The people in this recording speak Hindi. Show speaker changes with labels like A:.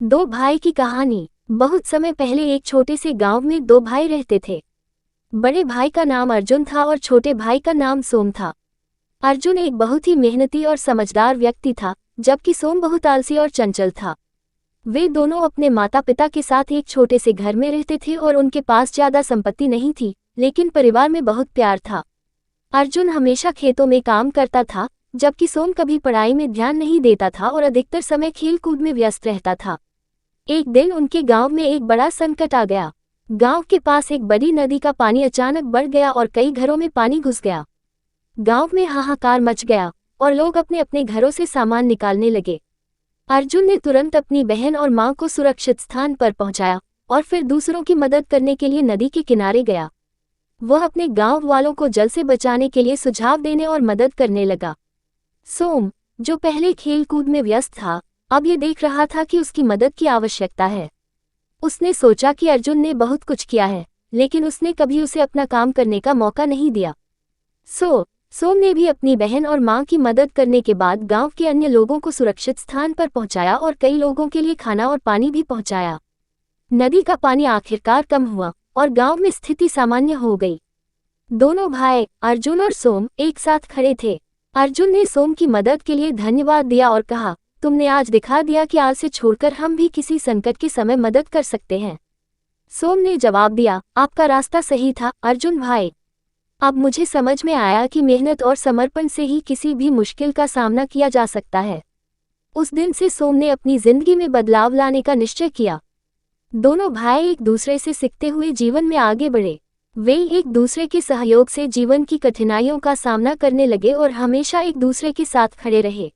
A: दो भाई की कहानी। बहुत समय पहले एक छोटे से गांव में दो भाई रहते थे। बड़े भाई का नाम अर्जुन था और छोटे भाई का नाम सोम था। अर्जुन एक बहुत ही मेहनती और समझदार व्यक्ति था, जबकि सोम बहुत आलसी और चंचल था। वे दोनों अपने माता पिता के साथ एक छोटे से घर में रहते थे और उनके पास ज्यादा संपत्ति नहीं थी, लेकिन परिवार में बहुत प्यार था। अर्जुन हमेशा खेतों में काम करता था, जबकि सोम कभी पढ़ाई में ध्यान नहीं देता था और अधिकतर समय खेल कूद में व्यस्त रहता था। एक दिन उनके गांव में एक बड़ा संकट आ गया। गांव के पास एक बड़ी नदी का पानी अचानक बढ़ गया और कई घरों में पानी घुस गया। गांव में हाहाकार मच गया और लोग अपने अपने घरों से सामान निकालने लगे। अर्जुन ने तुरंत अपनी बहन और मां को सुरक्षित स्थान पर पहुंचाया और फिर दूसरों की मदद करने के लिए नदी के किनारे गया। वह अपने गांव वालों को जल से बचाने के लिए सुझाव देने और मदद करने लगा। सोम, जो पहले खेल कूद में व्यस्त था, अब ये देख रहा था कि उसकी मदद की आवश्यकता है। उसने सोचा कि अर्जुन ने बहुत कुछ किया है, लेकिन उसने कभी उसे अपना काम करने का मौका नहीं दिया। सोम ने भी अपनी बहन और मां की मदद करने के बाद गांव के अन्य लोगों को सुरक्षित स्थान पर पहुंचाया और कई लोगों के लिए खाना और पानी भी पहुंचाया। नदी का पानी आखिरकार कम हुआ और गांव में स्थिति सामान्य हो गई। दोनों भाई अर्जुन और सोम एक साथ खड़े थे। अर्जुन ने सोम की मदद के लिए धन्यवाद दिया और कहा, तुमने आज दिखा दिया कि आज से छोड़कर हम भी किसी संकट के समय मदद कर सकते हैं। सोम ने जवाब दिया, आपका रास्ता सही था अर्जुन भाई। अब मुझे समझ में आया कि मेहनत और समर्पण से ही किसी भी मुश्किल का सामना किया जा सकता है। उस दिन से सोम ने अपनी जिंदगी में बदलाव लाने का निश्चय किया। दोनों भाई एक दूसरे से सीखते हुए जीवन में आगे बढ़े। वे एक दूसरे के सहयोग से जीवन की कठिनाइयों का सामना करने लगे और हमेशा एक दूसरे के साथ खड़े रहे।